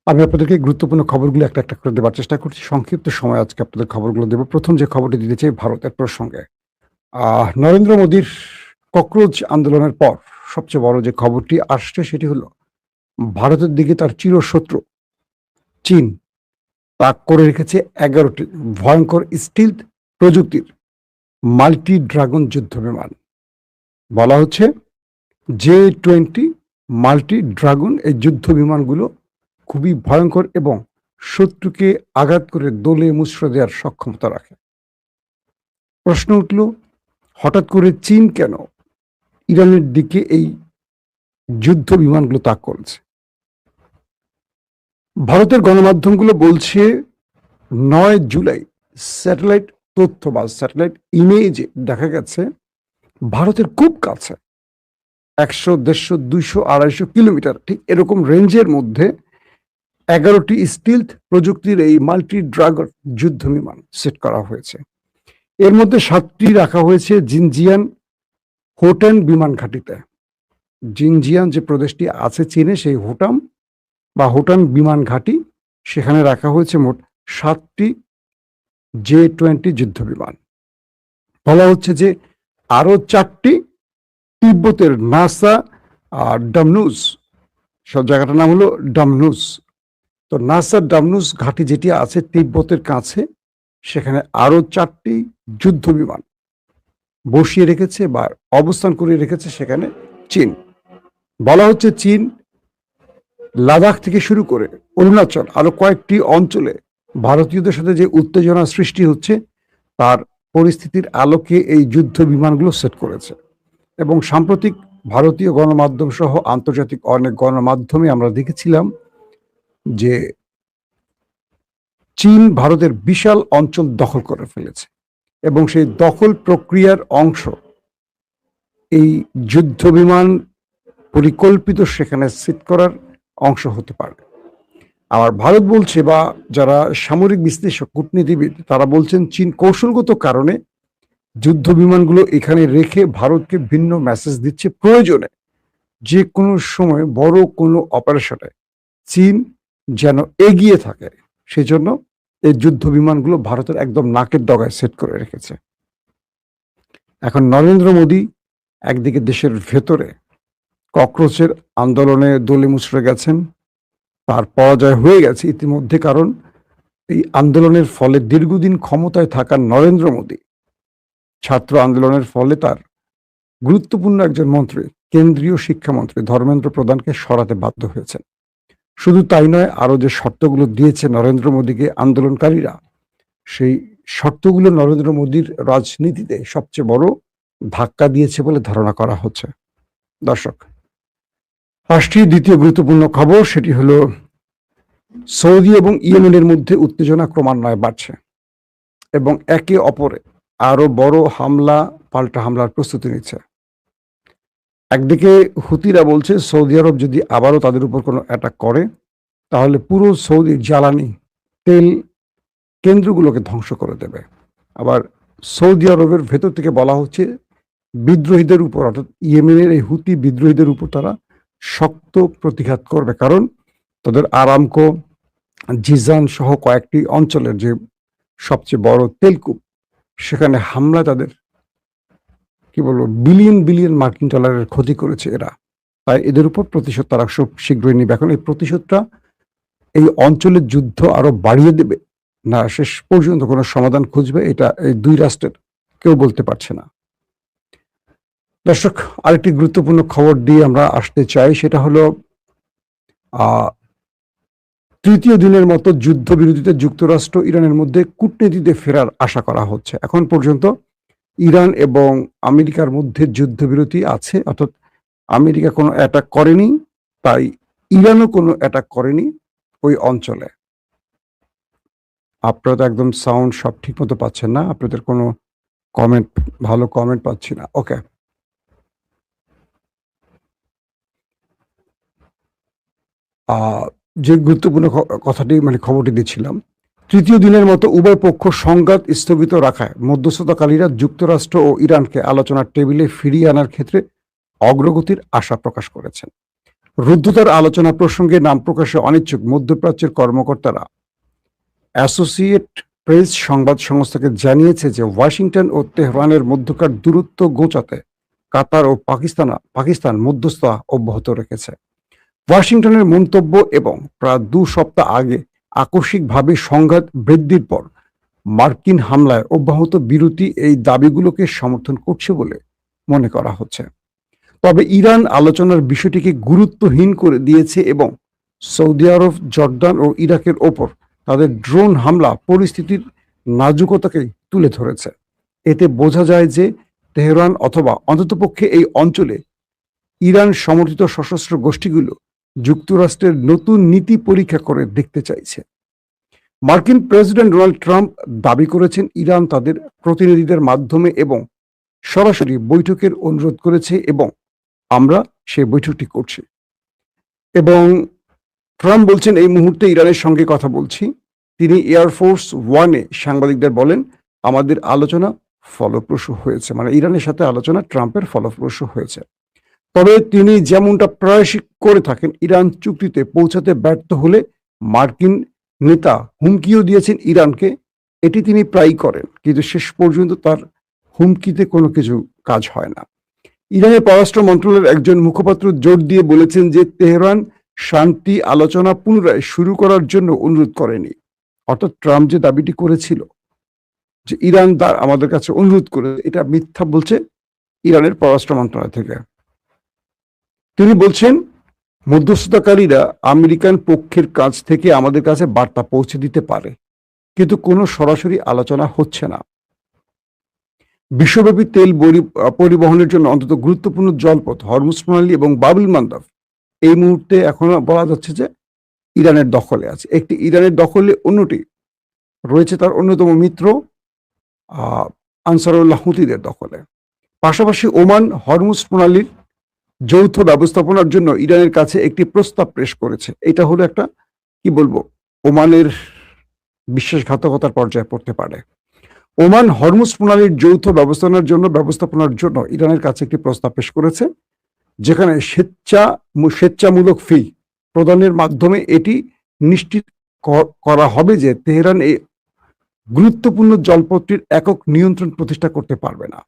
আমি আপনাদেরকে গুরুত্বপূর্ণ খবরগুলো একটা, একটা করে দেবার চেষ্টা করছি। সংক্ষিপ্ত সময়ে আজকে আপনাদের খবরগুলো দেব। ১ম যে খবরটি দিতে চাই ভারতের প্রসঙ্গে। নরেন্দ্র মোদীর ককরোচ আন্দোলনের পর সবচেয়ে বড় যে খবরটি আসছে সেটি হলো ভারতের দিকে তার চিরশত্রু চীন তাক করে রেখেছে ১১টি ভয়ংকর স্টিলথ প্রযুক্তির মাল্টি ড্রাগন যুদ্ধ বিমান। বলা হচ্ছে J-20 মাল্টি ড্রাগন এই যুদ্ধ বিমানগুলো খুবই ভয়ংকর এবং শত্রুকে আঘাত করে দলে মুচড়ে দেওয়ার সক্ষমতা রাখে। প্রশ্ন উঠল, হঠাৎ করে চীন কেন ইরানের দিকে এই যুদ্ধ বিমানগুলো তাক করেছে? ভারতের গণমাধ্যমগুলো বলছে ৯ জুলাই স্যাটেলাইট তথ্য বা স্যাটেলাইট ইমেজে দেখা গেছে ভারতের খুব কাছে ১০০, ১৫০, ২০০, ২৫০ কিলোমিটার ঠিক এরকম রেঞ্জের মধ্যে ১১টি স্টিলথ প্রযুক্তির এই মাল্টি ড্রাগন যুদ্ধ বিমান সেট করা হয়েছে। এর মধ্যে ৭টি রাখা হয়েছে জিনজিয়ান হোটান বিমান ঘাঁটিতে। জিনজিয়ান যে প্রদেশটি আছে চীনে, সেই হোটান বিমান ঘাঁটি, সেখানে রাখা হয়েছে মোট ৭টি J-20 যুদ্ধ বিমান। বলা হচ্ছে যে আরো ৪টি তিব্বতের নাসা ডামনুস, সব জায়গাটার নাম হলো ডামনুস। তো নাসা ডামনুস ঘাঁটি যেটি আছে তিব্বতের কাছে, সেখানে আরো ৪টি যুদ্ধ বিমান বসিয়ে রেখেছে বা অবস্থান করে রেখেছে সেখানে চীন। বলা হচ্ছে চীন লাদাখ থেকে শুরু করে অরুণাচল আরো কয়েকটি অঞ্চলে ভারতীয়দের সাথে যে উত্তেজনা সৃষ্টি হচ্ছে তার পরিস্থিতির আলোকে এই যুদ্ধ বিমানগুলো সেট করেছে। এবং সাম্প্রতিক ভারতীয় গণমাধ্যম সহ আন্তর্জাতিক অনেক গণমাধ্যমে আমরা দেখেছিলাম যে চীন ভারতের বিশাল অঞ্চল দখল করে ফেলেছে এবং সেই দখল প্রক্রিয়ার অংশ এই যুদ্ধ বিমান পরিকল্পিত সেখানে সেট করার অংশ হতে পারে। আবার ভারত বলছে, বা যারা সামরিক বিশ্লেষক কূটনীতিবিদ তারা বলছেন, চীন কৌশলগত কারণে যুদ্ধ বিমানগুলো এখানে রেখে ভারতকে ভিন্ন মেসেজ দিচ্ছে, প্রয়োজনে যে কোনো সময় বড় কোনো অপারেশনে চীন যেন এগিয়ে থাকে সেজন্য এই যুদ্ধ বিমানগুলো ভারতের একদম নাকের ডগায় সেট করে রেখেছে। এখন নরেন্দ্র মোদী একদিকে দেশের ভেতরে ককরোচের আন্দোলনে দলে মুচড়ে গেছেন, তার পরাজয় হয়ে গেছে ইতিমধ্যে, কারণ এই আন্দোলনের ফলে দীর্ঘদিন ক্ষমতায় থাকা নরেন্দ্র মোদী ছাত্র আন্দোলনের ফলে তার গুরুত্বপূর্ণ একজন মন্ত্রী, কেন্দ্রীয় শিক্ষামন্ত্রী ধর্মেন্দ্র প্রধানকে সরাতে বাধ্য হয়েছেন। শুধু তাই নয়, আরো যে শর্তগুলো দিয়েছে নরেন্দ্র মোদীকে আন্দোলনকারীরা, সেই শর্তগুলো নরেন্দ্র মোদীর রাজনীতিতে সবচেয়ে বড় ধাক্কা দিয়েছে বলে ধারণা করা হচ্ছে। দর্শক, রাষ্ট্রীয় দ্বিতীয় গুরুত্বপূর্ণ খবর সেটি হলো সৌদি এবং ইয়েমেনের মধ্যে উত্তেজনা ক্রমান্বয়ে বাড়ছে এবং একে অপরে আরো বড় পাল্টা হামলার প্রস্তুতি নিচ্ছে। একদিকে হুতিরা বলছে সৌদি আরব যদি আবারও তাদের উপর কোনো অ্যাটাক করে তাহলে পুরো সৌদি জ্বালানি তেল কেন্দ্রগুলোকে ধ্বংস করে দেবে। আবার সৌদি আরবের ভেতর থেকে বলা হচ্ছে বিদ্রোহীদের উপর, অর্থাৎ ইয়েমেনের এই হুতি বিদ্রোহীদের উপর তারা শক্ত প্রতিঘাত করবে, কারণ তাদের আরামকো, জিজান সহ কয়েকটি অঞ্চলের যে সবচেয়ে বড় তেলকূপ, সেখানে হামলা তাদের কি বলবো বিলিয়ন বিলিয়ন মার্কিন ডলারের ক্ষতি করেছে এরা। তাই এদের উপর প্রতিশোধ তারা খুব শীঘ্রই নিবে। এখন এই প্রতিশোধটা এই অঞ্চলের যুদ্ধ আরো বাড়িয়ে দেবে না শেষ পর্যন্ত কোনো সমাধান খুঁজবে, এটা এই দুই রাষ্ট্রের কেউ বলতে পারছে না। দর্শক, আরেকটি গুরুত্বপূর্ণ খবর দিয়ে আমরা আসতে চাই, সেটা হলো তৃতীয় দিনের মতো যুদ্ধবিরতিতে যুক্তরাষ্ট্র ইরানের মধ্যে কূটনীতিতে ফেরার আশা করা হচ্ছে। এখন পর্যন্ত ইরান এবং আমেরিকার মধ্যে যুদ্ধবিরতি আছে, অর্থাৎ আমেরিকা কোনো অ্যাটাক করেনি, তাই ইরানও কোনো অ্যাটাক করেনি ওই অঞ্চলে। আপনারা তো একদম সাউন্ড সব ঠিক মতো পাচ্ছেন না, আপনাদের কোনো ভালো কমেন্ট পাচ্ছি না। ওকে, যে গুরুত্বপূর্ণ কথাটি খবরটি দিচ্ছিলাম, তৃতীয় দিনের মতো উভয় পক্ষ সংঘাত স্থগিত রাখায় মধ্যস্থতাকারীরা যুক্তরাষ্ট্র ও ইরানকে আলোচনার টেবিলে ফিরিয়ে আনার ক্ষেত্রে অগ্রগতির আশা প্রকাশ করেছেন। রুদ্ধতার আলোচনা প্রসঙ্গে নাম প্রকাশে অনিচ্ছুক মধ্যপ্রাচ্যের কর্মকর্তারা অ্যাসোসিয়েট প্রেস সংবাদ সংস্থাকে জানিয়েছে যে ওয়াশিংটন ও তেহরানের মধ্যকার দূরত্ব ঘোচাতে কাতার ও পাকিস্তান মধ্যস্থতা অব্যাহত রেখেছে। ওয়াশিংটনের মন্তব্য এবং প্রায় 2 সপ্তাহ আগে আকস্মিকভাবে সংঘাত বৃদ্ধির পর মার্কিন হামলায় অব্যাহত বিরতি এই দাবিগুলোকে সমর্থন করছে বলে মনে করা হচ্ছে। তবে ইরান আলোচনার বিষয়টিকে গুরুত্বহীন করে দিয়েছে এবং সৌদি আরব, জর্দান ও ইরাকের ওপর তাদের ড্রোন হামলা পরিস্থিতির নাজুকতাকে তুলে ধরেছে। এতে বোঝা যায় যে তেহরান অথবা অন্ততপক্ষে এই অঞ্চলে ইরান সমর্থিত সশস্ত্র গোষ্ঠীগুলো যুক্তরাষ্ট্রের নতুন নীতি পরীক্ষা করে দেখতে চাইছে। মার্কিন প্রেসিডেন্ট ডোনাল্ড ট্রাম্প দাবি করেছেন ইরান তাদের প্রতিনিধিদের মাধ্যমে এবং সরাসরি বৈঠকের অনুরোধ করেছে এবং আমরা সেই বৈঠকটি করছি। এবং ট্রাম্প বলছেন এই মুহূর্তে ইরানের সঙ্গে কথা বলছি। তিনি এয়ারফোর্স ওয়ানে সাংবাদিকদের বলেন, আমাদের আলোচনা ফলপ্রসূ হয়েছে, মানে ইরানের সাথে আলোচনা ট্রাম্পের ফলপ্রসূ হয়েছে। তবে তিনি যেমনটা প্রায়শই করে থাকেন, ইরান চুক্তিতে পৌঁছাতে ব্যর্থ হলে মার্কিন নেতা হুমকিও দিয়েছেন ইরানকে। এটি তিনি প্রায়ই করেন, কিন্তু শেষ পর্যন্ত তার হুমকিতে কোনো কিছু কাজ হয় না। ইরানের পররাষ্ট্র মন্ত্রণালয়ের একজন মুখপাত্র জোর দিয়ে বলেছেন যে তেহরান শান্তি আলোচনা পুনরায় শুরু করার জন্য অনুরোধ করেনি। অর্থাৎ ট্রাম্প যে দাবিটি করেছিল যে ইরান আমাদের কাছে অনুরোধ করে, এটা মিথ্যা বলছে ইরানের পররাষ্ট্র মন্ত্রণালয় থেকে। তিনি বলছেন মধ্যস্থতাকারীরা আমেরিকান পক্ষের কাছ থেকে আমাদের কাছে বার্তা পৌঁছে দিতে পারে, কিন্তু কোনো সরাসরি আলোচনা হচ্ছে না। বিশ্বব্যাপী তেল পরিবহনের জন্য অন্তত গুরুত্বপূর্ণ জলপথ হরমুজ প্রণালী এবং বাবুল মান্দাব এই মুহূর্তে এখনো বলা যাচ্ছে যে ইরানের দখলে আছে। একটি ইরানের দখলে, অন্যটি রয়েছে তার অন্যতম মিত্র আনসারুল্লাহ হুতিদের দখলে। পাশাপাশি ওমান হরমুজ প্রণালীর যৌথ ব্যবস্থাপনার জন্য ইরানের কাছে একটি প্রস্তাব পেশ করেছে। এটা হলো একটা, কি বলবো, ওমানের বিশ্বাসঘাতকতার পর্যায়ে পড়তে পারে। ওমান হরমুজ প্রণালীর যৌথ ব্যবস্থাপনার জন্য ইরানের কাছে একটি প্রস্তাব পেশ করেছে, যেখানে স্বেচ্ছামূলক ফি প্রদানের মাধ্যমে এটি নিশ্চিত করা হবে যে তেহরান এই গুরুত্বপূর্ণ জলপথটির একক নিয়ন্ত্রণ প্রতিষ্ঠা করতে পারবে না।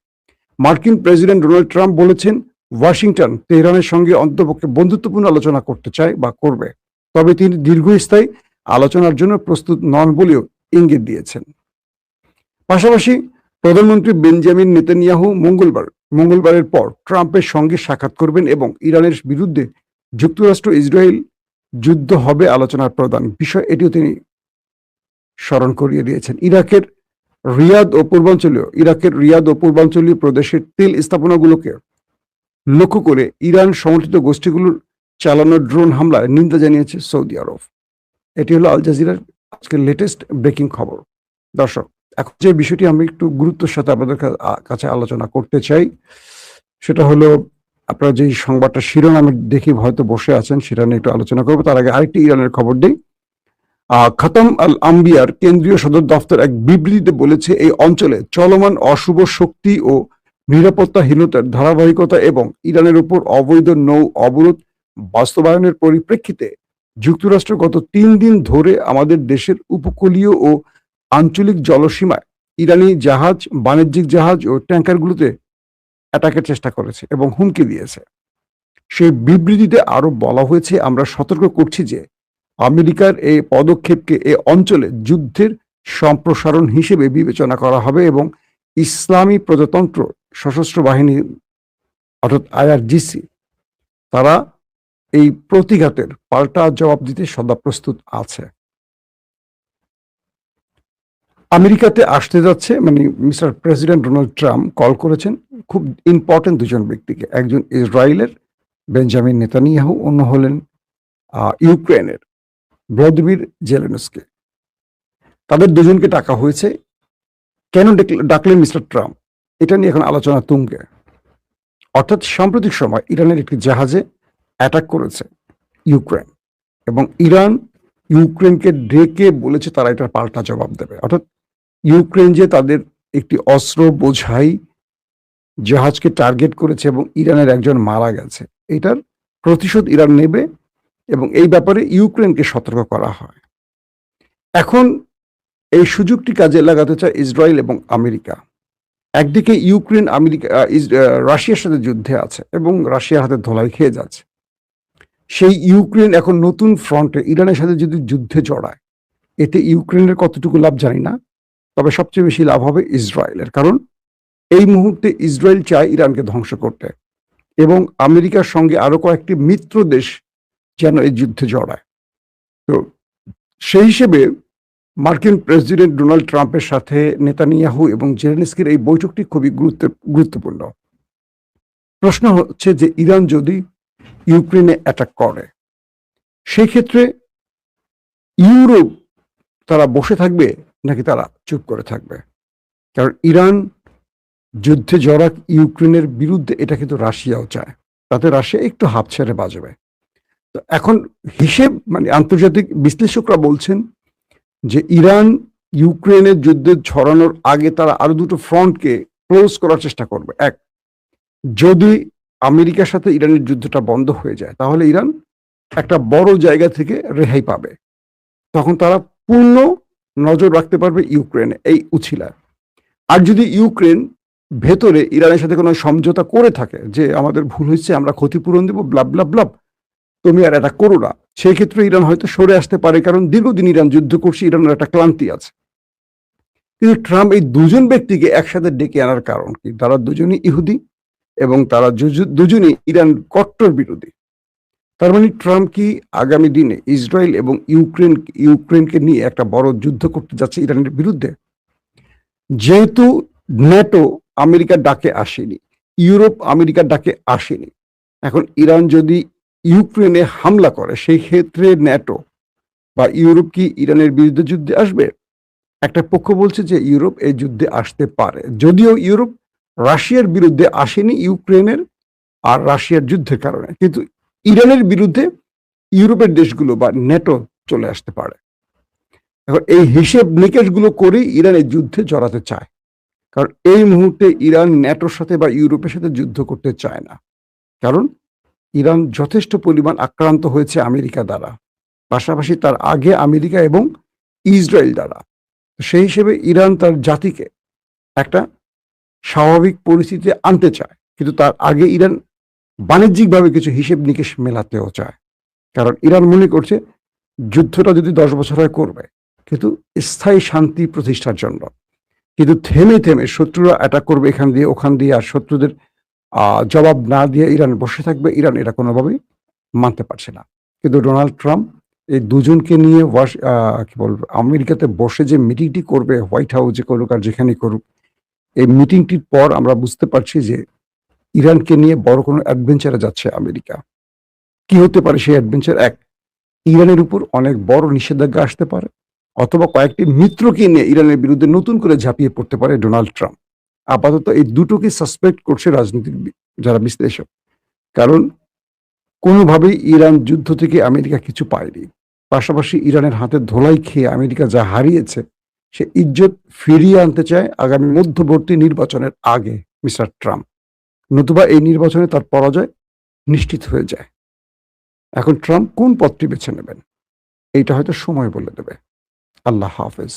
মার্কিন প্রেসিডেন্ট ডোনাল্ড ট্রাম্প বলেছেন ওয়াশিংটন তেহরানের সঙ্গে অন্ততপক্ষে বন্ধুত্বপূর্ণ আলোচনা করতে চায় বা করবে, তবে তিনি দীর্ঘস্থায়ী আলোচনার জন্য প্রস্তুত নন বলেও ইঙ্গিত দিয়েছেন। পাশাপাশি প্রধানমন্ত্রী বেঞ্জামিন নেতানিয়াহু মঙ্গলবারের পর ট্রাম্পের সঙ্গে সাক্ষাৎ করবেন এবং ইরানের বিরুদ্ধে যুক্তরাষ্ট্র ইসরায়েল যুদ্ধ হবে আলোচনার প্রধান বিষয়, এটিও তিনি স্মরণ করিয়ে দিয়েছেন। ইরাকের রিয়াদ ও পূর্বাঞ্চলীয় প্রদেশের তেল স্থাপনাগুলোকে লক্ষ্য করে ইরান সমর্থিত গোষ্ঠীগুলোর চালানো ড্রোন হামলায় নিন্দা জানিয়েছে সৌদি আরব। এটি হলো আল জাজিরার আজকের লেটেস্ট ব্রেকিং খবর। দর্শক, এখন যে বিষয়টি আমি একটু গুরুত্বের সাথে আপনাদের কাছে আলোচনা করতে চাই, সেটা হলো আপনারা যে সংবাদটা শিরোনামে দেখি হয়তো বসে আছেন, সেটা নিয়ে একটু আলোচনা করবো। তার আগে আরেকটি ইরানের খবর দিই। খাতাম আল আম্বিয়ার কেন্দ্রীয় সদর দফতর এক বিবৃতিতে বলেছে, এই অঞ্চলে চলমান অশুভ শক্তি ও নিরাপত্তাহীনতার ধারাবাহিকতা এবং ইরানের উপর অবৈধ নৌ অবরোধ বাস্তবায়নের পরিপ্রেক্ষিতে যুক্তরাষ্ট্র গত 3 দিন ধরে আমাদের দেশের উপকূলীয় ও আঞ্চলিক জলসীমায় ইরানি জাহাজ, বাণিজ্যিক জাহাজ ও ট্যাঙ্কারগুলোতে অ্যাটাকের চেষ্টা করেছে এবং হুমকি দিয়েছে। সেই বিবৃতিতে আরো বলা হয়েছে, আমরা সতর্ক করছি যে আমেরিকার এই পদক্ষেপকে এ অঞ্চলে যুদ্ধের সম্প্রসারণ হিসেবে বিবেচনা করা হবে এবং ইসলামী প্রজাতন্ত্র সশস্ত্র বাহিনী অর্থাৎ IRGC তারা এই প্রতিঘাতের পাল্টা জবাব দিতে সদা প্রস্তুত আছে। আমেরিকাতে আসতে যাচ্ছে, মানে mister president Donald Trump call করেছেন খুব ইম্পর্টেন্ট দুজন ব্যক্তিকে, একজন ইসরায়েলের বেঞ্জামিন নেতানিয়াহু, অন্য হলেন ইউক্রেনের ভ্লাদিমির জেলেনস্কি। তাদের দুজনকে ডাকা হয়েছে। কেন ডাকলেন মিস্টার ট্রাম্প, এটা নিয়ে এখন আলোচনা তুঙ্গে। অর্থাৎ সাম্প্রতিক সময় ইরানের একটি জাহাজে অ্যাটাক করেছে ইউক্রেন এবং ইরান ইউক্রেনকে ডেকে বলেছে তারা এটার পাল্টা জবাব দেবে। অর্থাৎ ইউক্রেন যে তাদের একটি অস্ত্র বোঝাই জাহাজকে টার্গেট করেছে এবং ইরানের একজন মারা গেছে, এটার প্রতিশোধ ইরান নেবে এবং এই ব্যাপারে ইউক্রেনকে সতর্ক করা হয়। এখন এই সুযোগটি কাজে লাগাতে চায় ইসরায়েল এবং আমেরিকা। একদিকে ইউক্রেন রাশিয়ার সাথে যুদ্ধে আছে এবং রাশিয়ার হাতে ধোলাই খেয়ে যাচ্ছে। সেই ইউক্রেন এখন নতুন ফ্রন্টে ইরানের সাথে যদি যুদ্ধে জড়ায়, এতে ইউক্রেনের কতটুকু লাভ জানি না, তবে সবচেয়ে বেশি লাভ হবে ইসরায়েলের। কারণ এই মুহূর্তে ইসরায়েল চায় ইরানকে ধ্বংস করতে এবং আমেরিকার সঙ্গে আরো কয়েকটি মিত্র দেশ যেন এই যুদ্ধে জড়ায়। তো সেই হিসেবে মার্কিন প্রেসিডেন্ট ডোনাল্ড ট্রাম্পের সাথে নেতানিয়াহু এবং জেলেনস্কির এই বৈঠকটি খুবই গুরুত্বপূর্ণ। প্রশ্ন হচ্ছে যে ইরান যদি ইউক্রেনে অ্যাটাক করে, সেই ক্ষেত্রে ইউরোপ তারা বসে থাকবে নাকি তারা চুপ করে থাকবে? কারণ ইরান যুদ্ধে জড়াক ইউক্রেনের বিরুদ্ধে, এটা কিন্তু রাশিয়াও চায়, তাতে রাশিয়া একটু হাত ছেড়ে বাজবে। তো এখন হিসেব আন্তর্জাতিক বিশ্লেষকরা বলছেন যে ইরান ইউক্রেনের যুদ্ধে ছড়ানোর আগে তারা আরো দুটো ফ্রন্টকে ক্লোজ করার চেষ্টা করবে। এক, যদি আমেরিকার সাথে ইরানের যুদ্ধটা বন্ধ হয়ে যায়, তাহলে ইরান একটা বড় জায়গা থেকে রেহাই পাবে। তখন তারা পূর্ণ নজর রাখতে পারবে ইউক্রেনে, এই উছিলায়। আর যদি ইউক্রেন ভেতরে ইরানের সাথে কোনো সমঝোতা করে থাকে যে আমাদের ভুল হয়েছে, আমরা ক্ষতিপূরণ দেবো, ব্লাব ব্লাব ব্লাব, তুমি আর এটা করো না, সেই ক্ষেত্রে ইরান হয়তো সরে আসতে পারে। কারণ দীর্ঘদিন ইরান যুদ্ধ করছে, ইরানের একটা ক্লান্তি আছে। কিন্তু ট্রাম্প এই দুজন ব্যক্তিকে একসাথে ডেকে আনার কারণ কি? তারা দুজনই ইহুদি এবং তারা দুজনই ইরান কট্টর বিরোধী। তার মানে ট্রাম্প কি আগামী দিনে ইসরায়েল এবং ইউক্রেনকে নিয়ে একটা বড় যুদ্ধ করতে যাচ্ছে ইরানের বিরুদ্ধে? যেহেতু ন্যাটো আমেরিকার ডাকে আসেনি, ইউরোপ আমেরিকার ডাকে আসেনি, এখন ইরান যদি ইউক্রেনে হামলা করে, সেই ক্ষেত্রে ন্যাটো বা ইউরোপ কি ইরানের বিরুদ্ধে যুদ্ধে আসবে? একটা পক্ষ বলছে যে ইউরোপ এই যুদ্ধে আসতে পারে, যদিও ইউরোপ রাশিয়ার বিরুদ্ধে আসেনি ইউক্রেনের আর রাশিয়ার যুদ্ধের কারণে, কিন্তু ইরানের বিরুদ্ধে ইউরোপের দেশগুলো বা ন্যাটো চলে আসতে পারে। এখন এই হিসেব নিকেশগুলো করেই ইরান এই যুদ্ধে জড়াতে চায়। কারণ এই মুহূর্তে ইরান ন্যাটোর সাথে বা ইউরোপের সাথে যুদ্ধ করতে চায় না, কারণ ইরান যথেষ্ট পরিমাণ আক্রান্ত হয়েছে আমেরিকা দ্বারা, পাশাপাশি তার আগে আমেরিকা এবং ইসরায়েল দ্বারা। সেই হিসেবে ইরান তার জাতিকে একটা স্বাভাবিক পরিস্থিতিতে আনতে চায়, কিন্তু তার আগে ইরান বাণিজ্যিকভাবে কিছু হিসেব নিকেশ মেলাতেও চায়। কারণ ইরান মনে করছে যুদ্ধটা যদি 10 বছর হয় করবে, কিন্তু স্থায়ী শান্তি প্রতিষ্ঠার জন্য। কিন্তু থেমে থেমে শত্রুরা অ্যাটাক করবে এখান দিয়ে ওখান দিয়ে, আর শত্রুদের জবাব না দিয়ে ইরান বসে থাকবে, ইরান এটা কোনোভাবেই মানতে পারছে না। কিন্তু ডোনাল্ড ট্রাম্প এই দুজনকে নিয়ে কি বলবো, আমেরিকাতে বসে যে মিটিংটি করবে, হোয়াইট হাউসে করুক আর যেখানে করুক, এই মিটিংটির পর আমরা বুঝতে পারছি যে ইরানকে নিয়ে বড় কোনো অ্যাডভেঞ্চারে যাচ্ছে আমেরিকা। কি হতে পারে সেই অ্যাডভেঞ্চার? এক, ইরানের উপর অনেক বড় নিষেধাজ্ঞা আসতে পারে, অথবা কয়েকটি মিত্রকে নিয়ে ইরানের বিরুদ্ধে নতুন করে ঝাঁপিয়ে পড়তে পারে ডোনাল্ড ট্রাম্প। আপাতত এই দুটোকে সাসপেক্ট করছে রাজনীতির যারা বিশ্লেষক। কারণ কোনোভাবেই ইরান যুদ্ধ থেকে আমেরিকা কিছু পায়নি, পাশাপাশি ইরানের হাতে ধোলাই খেয়ে আমেরিকা যা হারিয়েছে সে ইজ্জত ফিরিয়ে আনতে চায় আগামী মধ্যবর্তী নির্বাচনের আগে মিস্টার ট্রাম্প, নতুবা এই নির্বাচনে তার পরাজয় নিশ্চিত হয়ে যায়। এখন ট্রাম্প কোন পথটি বেছে নেবেন, এইটা হয়তো সময় বলে দেবে। আল্লাহ হাফেজ।